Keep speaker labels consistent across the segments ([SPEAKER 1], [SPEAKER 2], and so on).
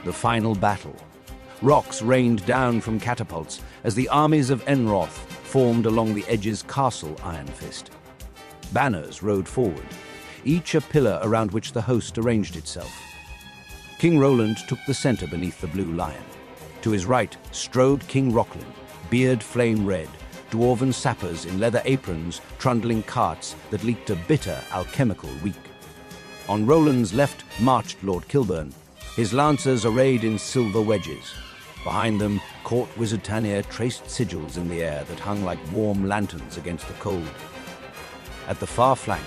[SPEAKER 1] The final battle. Rocks rained down from catapults as the armies of Enroth formed along the edge's castle Iron Fist. Banners rode forward, each a pillar around which the host arranged itself. King Roland took the center beneath the blue lion. To his right strode King Rocklin, beard flame red, dwarven sappers in leather aprons trundling carts that leaked a bitter alchemical reek. On Roland's left marched Lord Kilburn, his lancers arrayed in silver wedges. Behind them, Court Wizard Tanir traced sigils in the air that hung like warm lanterns against the cold. At the far flank,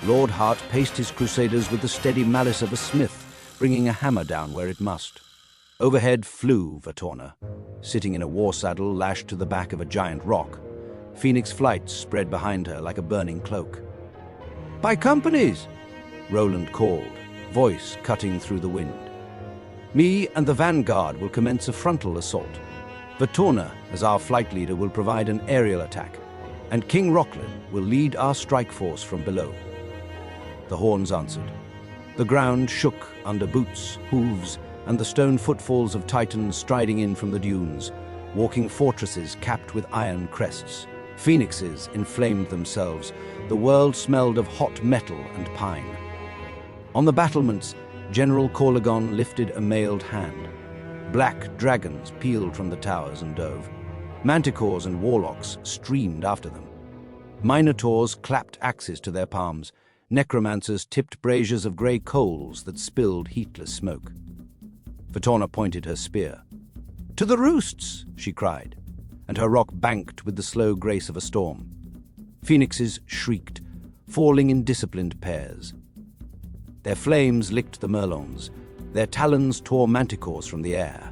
[SPEAKER 1] Lord Hart paced his crusaders with the steady malice of a smith, bringing a hammer down where it must. Overhead flew Vatorna, sitting in a war saddle lashed to the back of a giant rock. Phoenix flight spread behind her like a burning cloak. "By companies!" Roland called, voice cutting through the wind. "Me and the vanguard will commence a frontal assault. Vatorna, as our flight leader, will provide an aerial attack, and King Rocklin will lead our strike force from below." The horns answered. The ground shook under boots, hooves, and the stone footfalls of Titans striding in from the dunes, walking fortresses capped with iron crests. Phoenixes inflamed themselves. The world smelled of hot metal and pine. On the battlements, General Corlegon lifted a mailed hand. Black dragons peeled from the towers and dove. Manticores and warlocks streamed after them. Minotaurs clapped axes to their palms. Necromancers tipped braziers of grey coals that spilled heatless smoke. Vatorna pointed her spear. "To the roosts!" she cried, and her rock banked with the slow grace of a storm. Phoenixes shrieked, falling in disciplined pairs. Their flames licked the merlons. Their talons tore manticores from the air.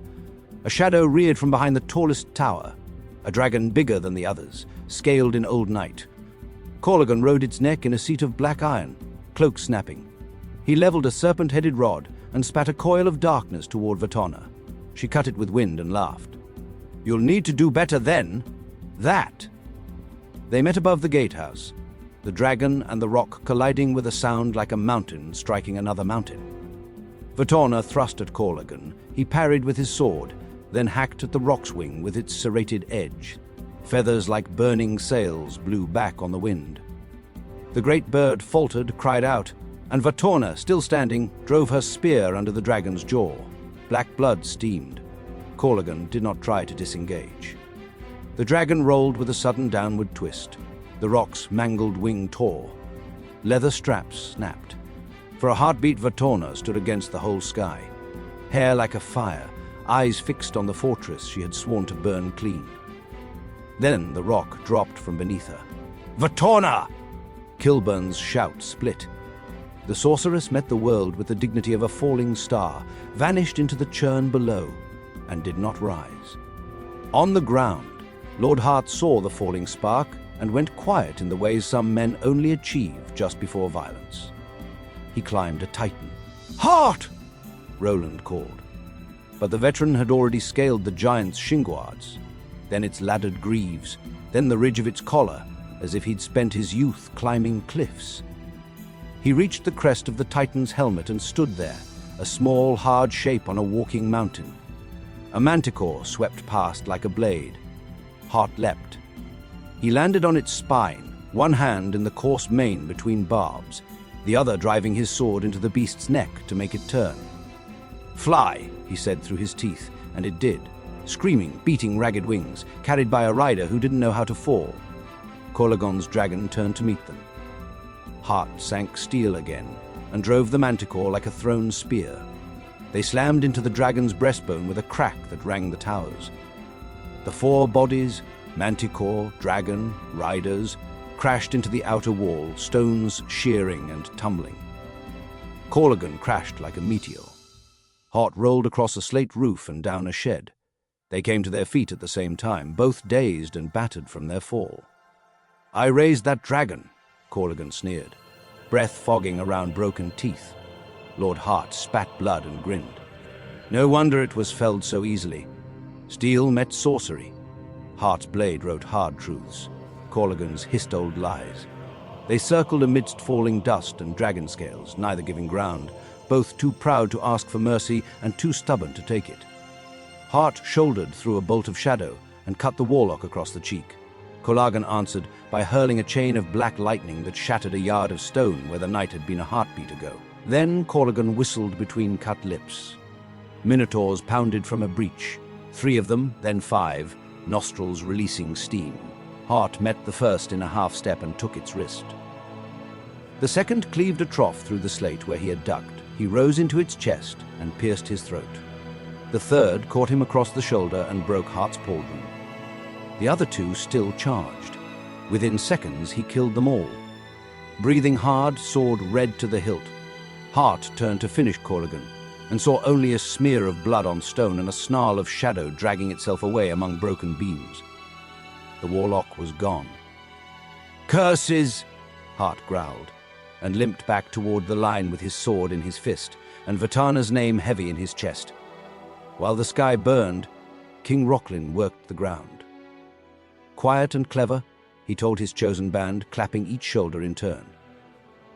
[SPEAKER 1] A shadow reared from behind the tallest tower, a dragon bigger than the others, scaled in old night. Corlegon rode its neck in a seat of black iron, cloak snapping. He leveled a serpent-headed rod and spat a coil of darkness toward Vatorna. She cut it with wind and laughed. "You'll need to do better then. That." They met above the gatehouse, the dragon and the rock colliding with a sound like a mountain striking another mountain. Vatorna thrust at Corlegon. He parried with his sword, then hacked at the rock's wing with its serrated edge. Feathers like burning sails blew back on the wind. The great bird faltered, cried out, and Vatorna, still standing, drove her spear under the dragon's jaw. Black blood steamed. Corlegon did not try to disengage. The dragon rolled with a sudden downward twist. The rock's mangled wing tore. Leather straps snapped. For a heartbeat, Vatorna stood against the whole sky. Hair like a fire, eyes fixed on the fortress she had sworn to burn clean. Then the rock dropped from beneath her. "Vatorna!" Kilburn's shout split. The sorceress met the world with the dignity of a falling star, vanished into the churn below, and did not rise. On the ground, Lord Hart saw the falling spark and went quiet in the ways some men only achieve just before violence. He climbed a Titan. "Hart!" Roland called. But the veteran had already scaled the giant's shinguards, then its laddered greaves, then the ridge of its collar, as if he'd spent his youth climbing cliffs. He reached the crest of the Titan's helmet and stood there, a small, hard shape on a walking mountain. A manticore swept past like a blade. Hart leapt. He landed on its spine, one hand in the coarse mane between barbs, the other driving his sword into the beast's neck to make it turn. "Fly," he said through his teeth, and it did, screaming, beating ragged wings, carried by a rider who didn't know how to fall. Corlegon's dragon turned to meet them. Hart sank steel again and drove the manticore like a thrown spear. They slammed into the dragon's breastbone with a crack that rang the towers. The four bodies, manticore, dragon, riders, crashed into the outer wall, stones shearing and tumbling. Corlegon crashed like a meteor. Hart rolled across a slate roof and down a shed. They came to their feet at the same time, both dazed and battered from their fall. "I raised that dragon," Corlegon sneered, breath fogging around broken teeth. Lord Hart spat blood and grinned. No wonder it was felled so easily. Steel met sorcery. Hart's blade wrote hard truths. Corlegon's hissed old lies. They circled amidst falling dust and dragon scales, neither giving ground, both too proud to ask for mercy and too stubborn to take it. Hart shouldered through a bolt of shadow and cut the warlock across the cheek. Colagan answered by hurling a chain of black lightning that shattered a yard of stone where the knight had been a heartbeat ago. Then Colagan whistled between cut lips. Minotaurs pounded from a breach, 3 of them, then 5, nostrils releasing steam. Hart met the first in a half-step and took its wrist. The second cleaved a trough through the slate where he had ducked. He rose into its chest and pierced his throat. The third caught him across the shoulder and broke Hart's pauldron. The other 2 still charged. Within seconds, he killed them all. Breathing hard, sword red to the hilt, Hart turned to finish Colagan and saw only a smear of blood on stone and a snarl of shadow dragging itself away among broken beams. The warlock was gone. "Curses!" Hart growled, and limped back toward the line with his sword in his fist and Vitana's name heavy in his chest. While the sky burned, King Rocklin worked the ground. Quiet and clever, he told his chosen band, clapping each shoulder in turn.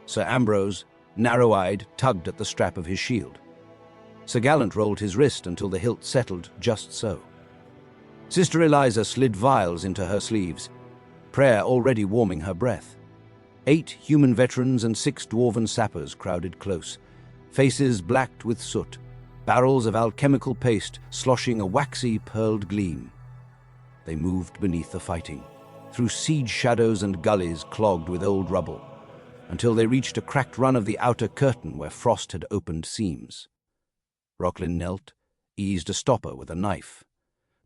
[SPEAKER 1] Sir Ambrose, narrow-eyed, tugged at the strap of his shield. Sir Gallant rolled his wrist until the hilt settled just so. Sister Eliza slid vials into her sleeves, prayer already warming her breath. 8 human veterans and 6 dwarven sappers crowded close, faces blacked with soot, barrels of alchemical paste sloshing a waxy, pearled gleam. They moved beneath the fighting, through siege shadows and gullies clogged with old rubble, until they reached a cracked run of the outer curtain where frost had opened seams. Rocklin knelt, eased a stopper with a knife.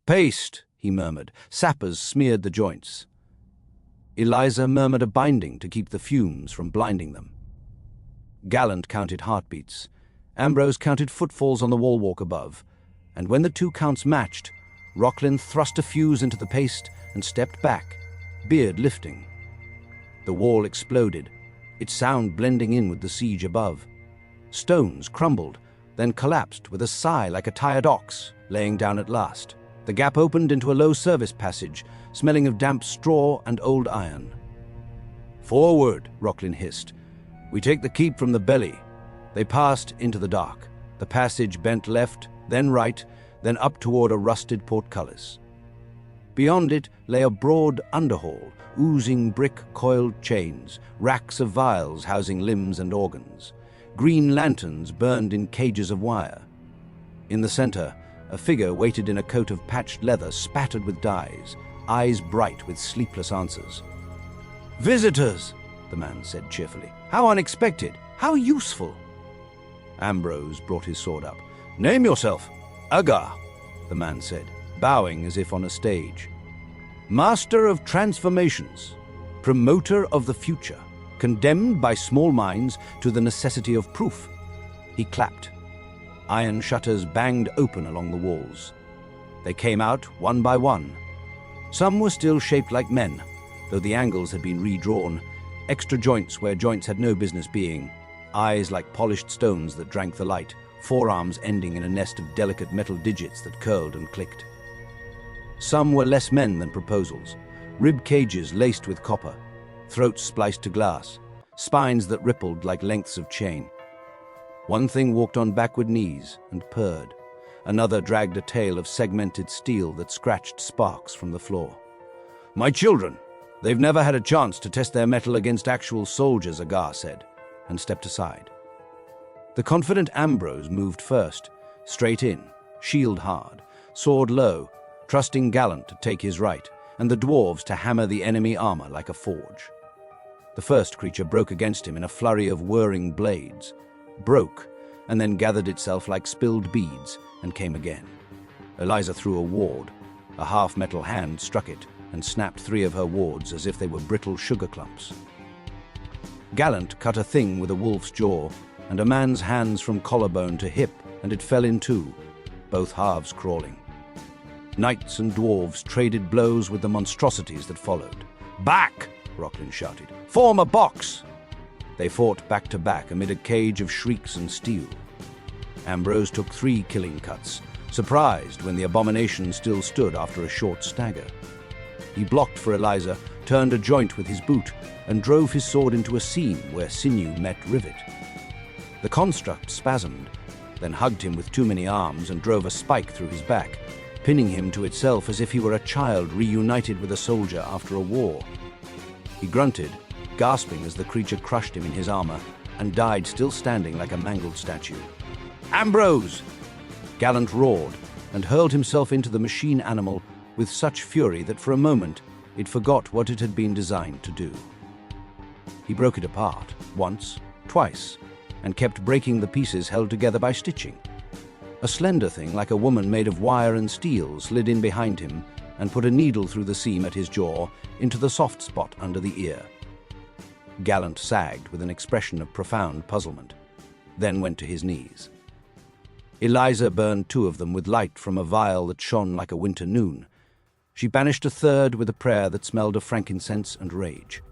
[SPEAKER 1] "Paste," he murmured. Sappers smeared the joints. Eliza murmured a binding to keep the fumes from blinding them. Gallant counted heartbeats. Ambrose counted footfalls on the wall walk above, and when the 2 counts matched, Rocklin thrust a fuse into the paste and stepped back, beard lifting. The wall exploded, its sound blending in with the siege above. Stones crumbled, then collapsed with a sigh like a tired ox, laying down at last. The gap opened into a low service passage, smelling of damp straw and old iron. "Forward," Rocklin hissed. "We take the keep from the belly." They passed into the dark. The passage bent left, then right, then up toward a rusted portcullis. Beyond it lay a broad underhall, oozing brick-coiled chains, racks of vials housing limbs and organs. Green lanterns burned in cages of wire. In the center, a figure waited in a coat of patched leather spattered with dyes, eyes bright with sleepless answers. "Visitors," the man said cheerfully. "How unexpected! How useful!" Ambrose brought his sword up. "Name yourself." "Agar," the man said, bowing as if on a stage. "Master of transformations, promoter of the future, condemned by small minds to the necessity of proof." He clapped. Iron shutters banged open along the walls. They came out one by one. Some were still shaped like men, though the angles had been redrawn, extra joints where joints had no business being, eyes like polished stones that drank the light, forearms ending in a nest of delicate metal digits that curled and clicked. Some were less men than proposals, rib cages laced with copper, throats spliced to glass, spines that rippled like lengths of chain. One thing walked on backward knees and purred. Another dragged a tail of segmented steel that scratched sparks from the floor. "My children, they've never had a chance to test their mettle against actual soldiers," Agar said, and stepped aside. The confident Ambrose moved first, straight in, shield hard, sword low, trusting Gallant to take his right, and the dwarves to hammer the enemy armor like a forge. The first creature broke against him in a flurry of whirring blades, broke, and then gathered itself like spilled beads and came again. Eliza threw a ward. A half-metal hand struck it and snapped 3 of her wards as if they were brittle sugar clumps. Gallant cut a thing with a wolf's jaw and a man's hands from collarbone to hip, and it fell in 2, both halves crawling. Knights and dwarves traded blows with the monstrosities that followed. "Back!" Rocklin shouted. "Form a box!" They fought back to back amid a cage of shrieks and steel. Ambrose took 3 killing cuts, surprised when the abomination still stood after a short stagger. He blocked for Eliza, turned a joint with his boot, and drove his sword into a seam where sinew met rivet. The construct spasmed, then hugged him with too many arms and drove a spike through his back, pinning him to itself as if he were a child reunited with a soldier after a war. He grunted, gasping as the creature crushed him in his armor, and died still standing like a mangled statue. "Ambrose!" Gallant roared and hurled himself into the machine animal with such fury that for a moment it forgot what it had been designed to do. He broke it apart, once, twice, and kept breaking the pieces held together by stitching. A slender thing like a woman made of wire and steel slid in behind him and put a needle through the seam at his jaw into the soft spot under the ear. Gallant sagged with an expression of profound puzzlement, then went to his knees. Eliza burned 2 of them with light from a vial that shone like a winter noon. She banished a third with a prayer that smelled of frankincense and rage.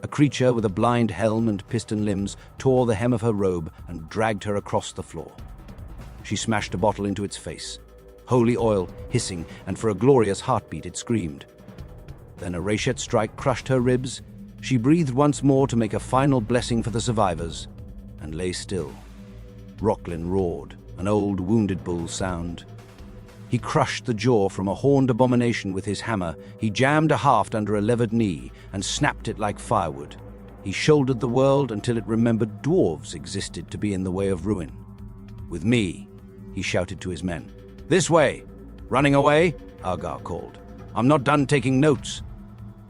[SPEAKER 1] A creature with a blind helm and piston limbs tore the hem of her robe and dragged her across the floor. She smashed a bottle into its face. Holy oil, hissing, and for a glorious heartbeat it screamed. Then a rachet strike crushed her ribs. She breathed once more to make a final blessing for the survivors, and lay still. Rocklin roared, an old wounded bull sound. He crushed the jaw from a horned abomination with his hammer. He jammed a haft under a levered knee and snapped it like firewood. He shouldered the world until it remembered dwarves existed to be in the way of ruin. "With me," he shouted to his men. "This way!" "Running away?" Argar called. "I'm not done taking notes."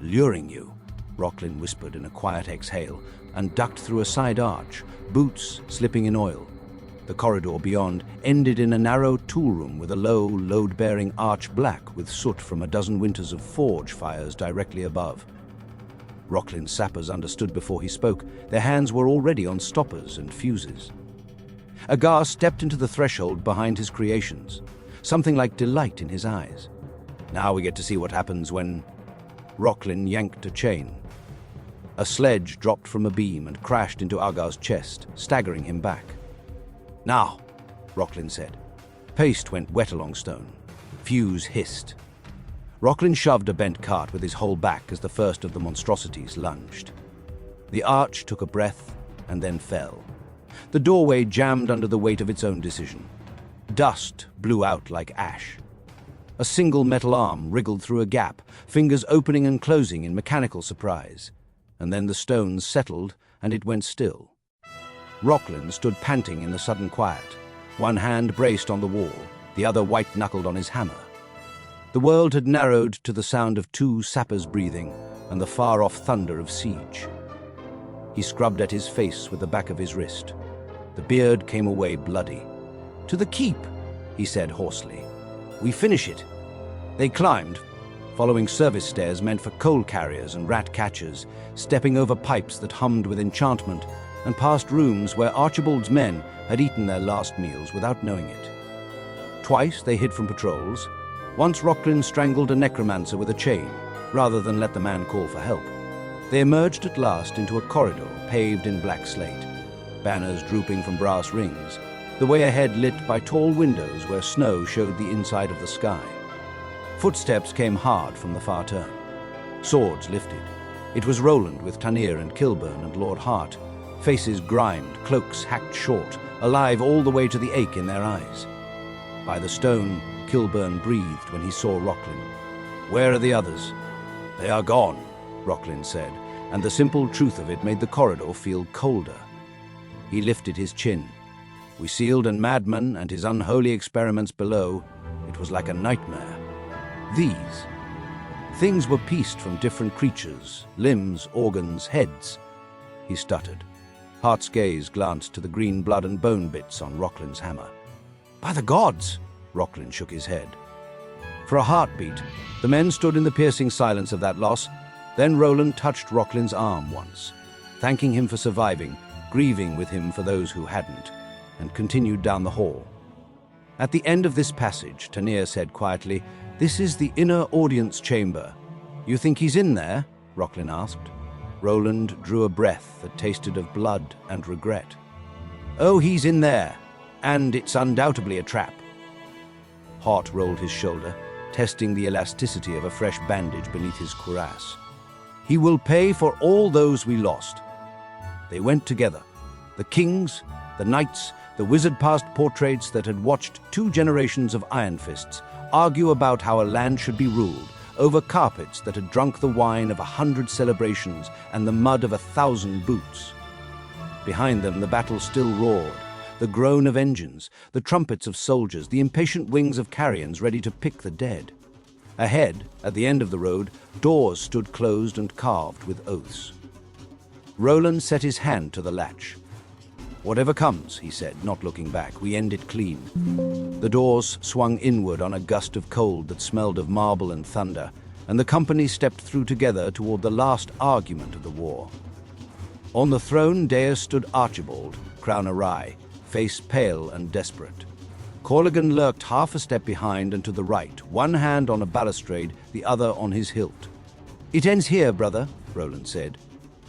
[SPEAKER 1] "Luring you," Rocklin whispered in a quiet exhale and ducked through a side arch, boots slipping in oil. The corridor beyond ended in a narrow tool room with a low, load-bearing arch black with soot from a dozen winters of forge fires directly above. Rocklin's sappers understood before he spoke. Their hands were already on stoppers and fuses. Agar stepped into the threshold behind his creations, something like delight in his eyes. "Now we get to see what happens when—" Rocklin yanked a chain. A sledge dropped from a beam and crashed into Agar's chest, staggering him back. "Now," Rocklin said. Paste went wet along stone. Fuse hissed. Rocklin shoved a bent cart with his whole back as the first of the monstrosities lunged. The arch took a breath and then fell. The doorway jammed under the weight of its own decision. Dust blew out like ash. A single metal arm wriggled through a gap, fingers opening and closing in mechanical surprise. And then the stones settled and it went still. Rocklin stood panting in the sudden quiet, one hand braced on the wall, the other white-knuckled on his hammer. The world had narrowed to the sound of 2 sappers breathing and the far-off thunder of siege. He scrubbed at his face with the back of his wrist. The beard came away bloody. "To the keep," he said hoarsely. "We finish it." They climbed, following service stairs meant for coal carriers and rat catchers, stepping over pipes that hummed with enchantment, and past rooms where Archibald's men had eaten their last meals without knowing it. Twice they hid from patrols. Once Rocklin strangled a necromancer with a chain, rather than let the man call for help. They emerged at last into a corridor paved in black slate, banners drooping from brass rings, the way ahead lit by tall windows where snow showed the inside of the sky. Footsteps came hard from the far turn. Swords lifted. It was Roland with Tanir and Kilburn and Lord Hart, faces grimed, cloaks hacked short, alive all the way to the ache in their eyes. By the stone, Kilburn breathed when he saw Rocklin. "Where are the others?" "They are gone," Rocklin said, and the simple truth of it made the corridor feel colder. He lifted his chin. We sealed and madman and his unholy experiments below. It was like a nightmare. These things were pieced from different creatures, limbs, organs, heads. He stuttered. Hart's gaze glanced to the green blood and bone bits on Rocklin's hammer. "By the gods!" Rocklin shook his head. For a heartbeat, the men stood in the piercing silence of that loss. Then Roland touched Rocklin's arm once, thanking him for surviving, grieving with him for those who hadn't, and continued down the hall. At the end of this passage, Tanir said quietly, "This is the inner audience chamber. You think he's in there?" Rocklin asked. Roland drew a breath that tasted of blood and regret. "Oh, he's in there, and it's undoubtedly a trap." Hart rolled his shoulder, testing the elasticity of a fresh bandage beneath his cuirass. "He will pay for all those we lost." They went together, the kings The knights, the wizard-past portraits that had watched 2 generations of Iron Fists, argue about how a land should be ruled, over carpets that had drunk the wine of 100 celebrations and the mud of 1,000 boots. Behind them the battle still roared, the groan of engines, the trumpets of soldiers, the impatient wings of carrions ready to pick the dead. Ahead, at the end of the road, doors stood closed and carved with oaths. Roland set his hand to the latch. "Whatever comes," he said, not looking back, "we end it clean." The doors swung inward on a gust of cold that smelled of marble and thunder, and the company stepped through together toward the last argument of the war. On the throne dais stood Archibald, crown awry, face pale and desperate. Corrigan lurked half a step behind and to the right, one hand on a balustrade, the other on his hilt. "It ends here, brother," Roland said.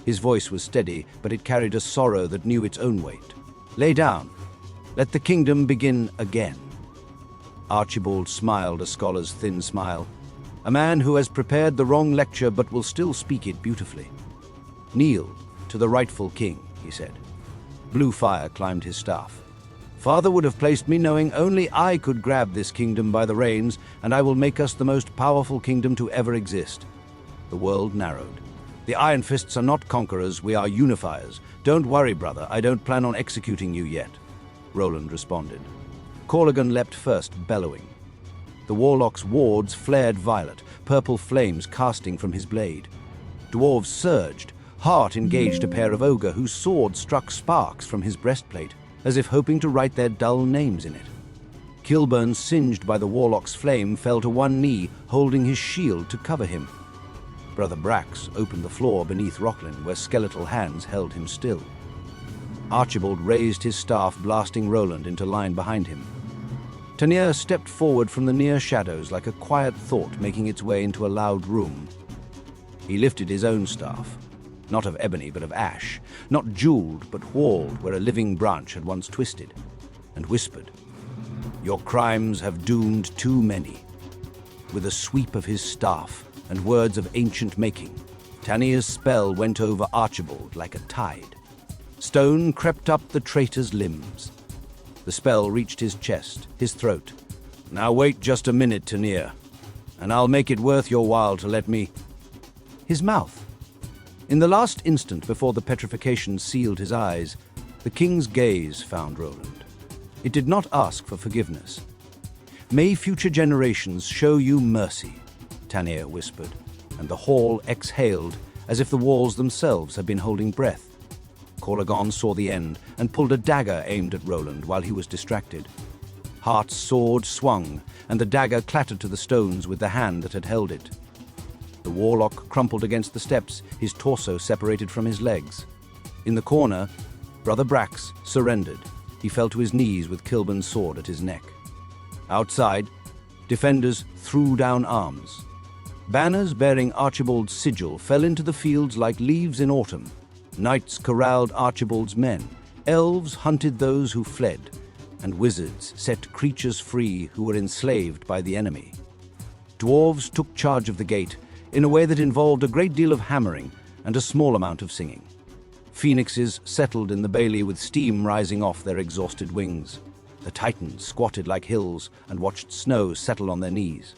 [SPEAKER 1] His voice was steady, but it carried a sorrow that knew its own weight. "Lay down. Let the kingdom begin again." Archibald smiled a scholar's thin smile. A man who has prepared the wrong lecture but will still speak it beautifully. "Kneel to the rightful king," he said. Blue fire climbed his staff. "Father would have placed me knowing only I could grab this kingdom by the reins, and I will make us the most powerful kingdom to ever exist." The world narrowed. "The Iron Fists are not conquerors, we are unifiers. Don't worry, brother, I don't plan on executing you yet," Roland responded. Corrigan leapt first, bellowing. The warlock's wards flared violet, purple flames casting from his blade. Dwarves surged. Hart engaged a pair of ogre whose sword struck sparks from his breastplate, as if hoping to write their dull names in it. Kilburn, singed by the warlock's flame, fell to one knee, holding his shield to cover him. Brother Brax opened the floor beneath Rocklin, where skeletal hands held him still. Archibald raised his staff, blasting Roland into line behind him. Tanir stepped forward from the near shadows like a quiet thought making its way into a loud room. He lifted his own staff, not of ebony but of ash, not jeweled but whorled where a living branch had once twisted, and whispered, "Your crimes have doomed too many." With a sweep of his staff and words of ancient making, Tanir's spell went over Archibald like a tide. Stone crept up the traitor's limbs. The spell reached his chest, his throat. "Now wait just a minute, Tanir, and I'll make it worth your while to let me—" His mouth. In the last instant before the petrification sealed his eyes, the king's gaze found Roland. It did not ask for forgiveness. "May future generations show you mercy," Tanir whispered, and the hall exhaled as if the walls themselves had been holding breath. Corrigan saw the end and pulled a dagger aimed at Roland while he was distracted. Hart's sword swung, and the dagger clattered to the stones with the hand that had held it. The warlock crumpled against the steps, his torso separated from his legs. In the corner, Brother Brax surrendered. He fell to his knees with Kilburn's sword at his neck. Outside, defenders threw down arms. Banners bearing Archibald's sigil fell into the fields like leaves in autumn. Knights corralled Archibald's men, elves hunted those who fled, and wizards set creatures free who were enslaved by the enemy. Dwarves took charge of the gate in a way that involved a great deal of hammering and a small amount of singing. Phoenixes settled in the bailey with steam rising off their exhausted wings. The Titans squatted like hills and watched snow settle on their knees.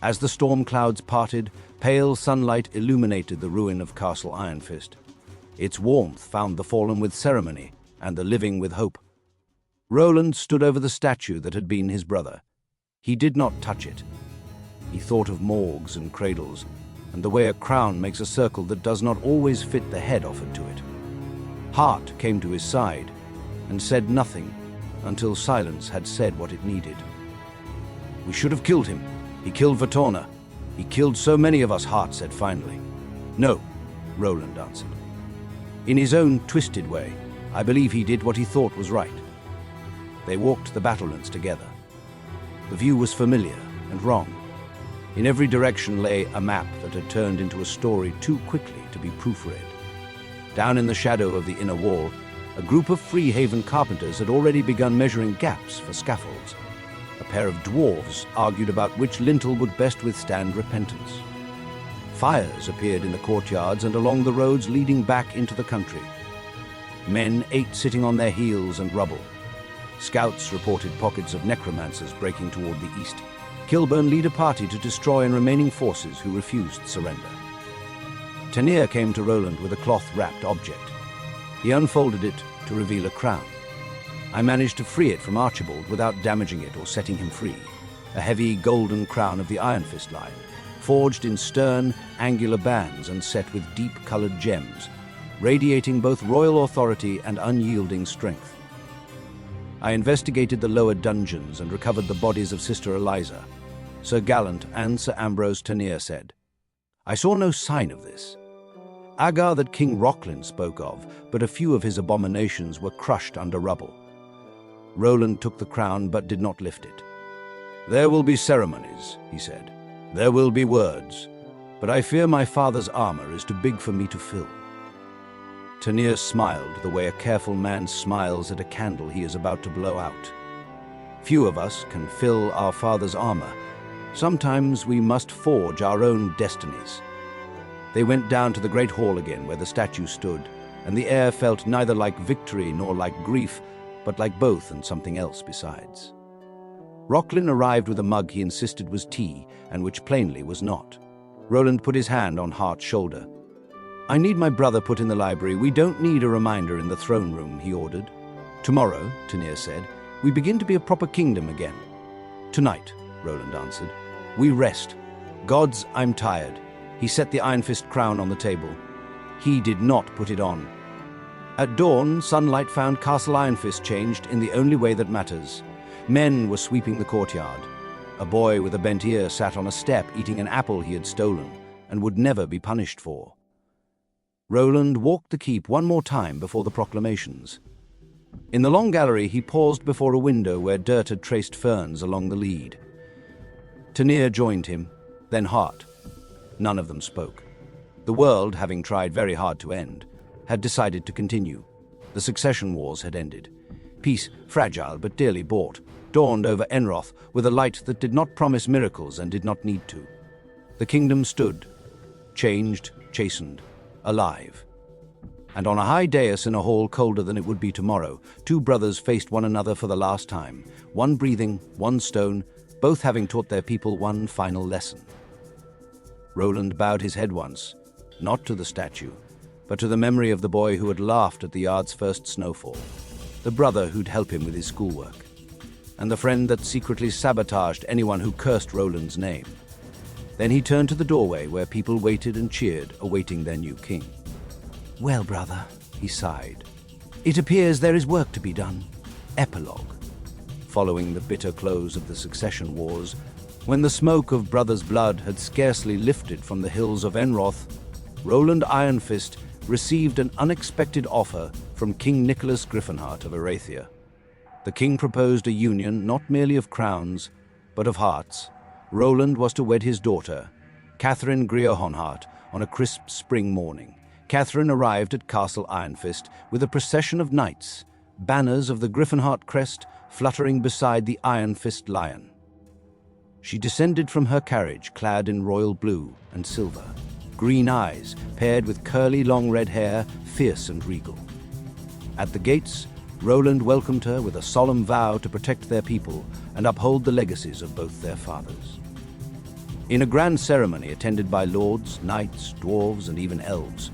[SPEAKER 1] As the storm clouds parted, pale sunlight illuminated the ruin of Castle Ironfist. Its warmth found the fallen with ceremony and the living with hope. Roland stood over the statue that had been his brother. He did not touch it. He thought of morgues and cradles, and the way a crown makes a circle that does not always fit the head offered to it. Hart came to his side and said nothing until silence had said what it needed. "We should have killed him. He killed Vertorna. He killed so many of us," Hart said finally. "No," Roland answered. "In his own twisted way, I believe he did what he thought was right." They walked the battlements together. The view was familiar and wrong. In every direction lay a map that had turned into a story too quickly to be proofread. Down in the shadow of the inner wall, a group of Freehaven carpenters had already begun measuring gaps for scaffolds. A pair of dwarves argued about which lintel would best withstand repentance. Fires appeared in the courtyards and along the roads leading back into the country. Men ate sitting on their heels and rubble. Scouts reported pockets of necromancers breaking toward the east. Kilburn led a party to destroy remaining forces who refused surrender. Tanir came to Roland with a cloth-wrapped object. He unfolded it to reveal a crown. I managed to free it from Archibald without damaging it or setting him free. A heavy golden crown of the Iron Fist line, forged in stern, angular bands and set with deep-colored gems, radiating both royal authority and unyielding strength. I investigated the lower dungeons and recovered the bodies of Sister Eliza. Sir Gallant and Sir Ambrose Tanir said. I saw no sign of this. Agar that King Rocklin spoke of, but a few of his abominations were crushed under rubble. Roland took the crown but did not lift it. There will be ceremonies, he said. There will be words, but I fear my father's armor is too big for me to fill. Tanir smiled the way a careful man smiles at a candle he is about to blow out. Few of us can fill our father's armor. Sometimes we must forge our own destinies. They went down to the great hall again where the statue stood, and the air felt neither like victory nor like grief, but like both and something else besides. Rocklin arrived with a mug he insisted was tea, and which plainly was not. Roland put his hand on Hart's shoulder. I need my brother put in the library. We don't need a reminder in the throne room, he ordered. Tomorrow, Tanir said, we begin to be a proper kingdom again. Tonight, Roland answered, we rest. Gods, I'm tired. He set the Iron Fist crown on the table. He did not put it on. At dawn, sunlight found Castle Iron Fist changed in the only way that matters. Men were sweeping the courtyard. A boy with a bent ear sat on a step eating an apple he had stolen and would never be punished for. Roland walked the keep one more time before the proclamations. In the long gallery, he paused before a window where dirt had traced ferns along the lead. Tanir joined him, then Hart. None of them spoke. The world, having tried very hard to end, had decided to continue. The succession wars had ended. Peace, fragile but dearly bought, dawned over Enroth with a light that did not promise miracles and did not need to. The kingdom stood, changed, chastened, alive. And on a high dais in a hall colder than it would be tomorrow, two brothers faced one another for the last time, one breathing, one stone, both having taught their people one final lesson. Roland bowed his head once, not to the statue, but to the memory of the boy who had laughed at the yard's first snowfall, the brother who'd help him with his schoolwork, and the friend that secretly sabotaged anyone who cursed Roland's name. Then he turned to the doorway where people waited and cheered, awaiting their new king. Well, brother, he sighed, it appears there is work to be done. Epilogue. Following the bitter close of the succession wars, when the smoke of brothers' blood had scarcely lifted from the hills of Enroth, Roland Iron Fist received an unexpected offer from King Nicholas Griffinheart of Arathia. The king proposed a union not merely of crowns, but of hearts. Roland was to wed his daughter, Catherine Griehonhart, on a crisp spring morning. Catherine arrived at Castle Iron Fist with a procession of knights, banners of the Griffinheart crest fluttering beside the Iron Fist lion. She descended from her carriage clad in royal blue and silver, green eyes paired with curly long red hair, fierce and regal. At the gates, Roland welcomed her with a solemn vow to protect their people and uphold the legacies of both their fathers. In a grand ceremony attended by lords, knights, dwarves, and even elves,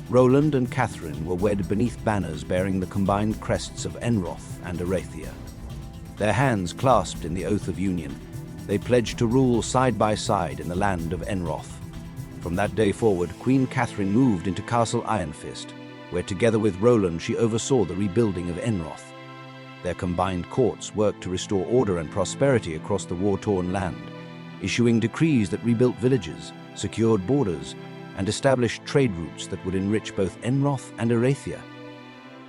[SPEAKER 1] Roland and Catherine were wed beneath banners bearing the combined crests of Enroth and Arathia. Their hands clasped in the oath of union, they pledged to rule side by side in the land of Enroth. From that day forward, Queen Catherine moved into Castle Iron Fist, where together with Roland she oversaw the rebuilding of Enroth. Their combined courts worked to restore order and prosperity across the war-torn land, issuing decrees that rebuilt villages, secured borders, and established trade routes that would enrich both Enroth and Arathia.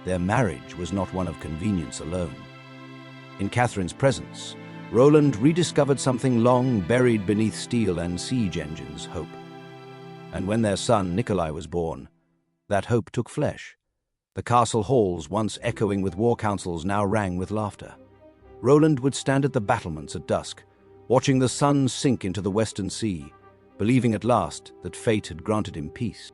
[SPEAKER 1] Their marriage was not one of convenience alone. In Catherine's presence, Roland rediscovered something long buried beneath steel and siege engines, hope. And when their son Nikolai was born, that hope took flesh. The castle halls, once echoing with war councils, now rang with laughter. Roland would stand at the battlements at dusk, watching the sun sink into the western sea, believing at last that fate had granted him peace.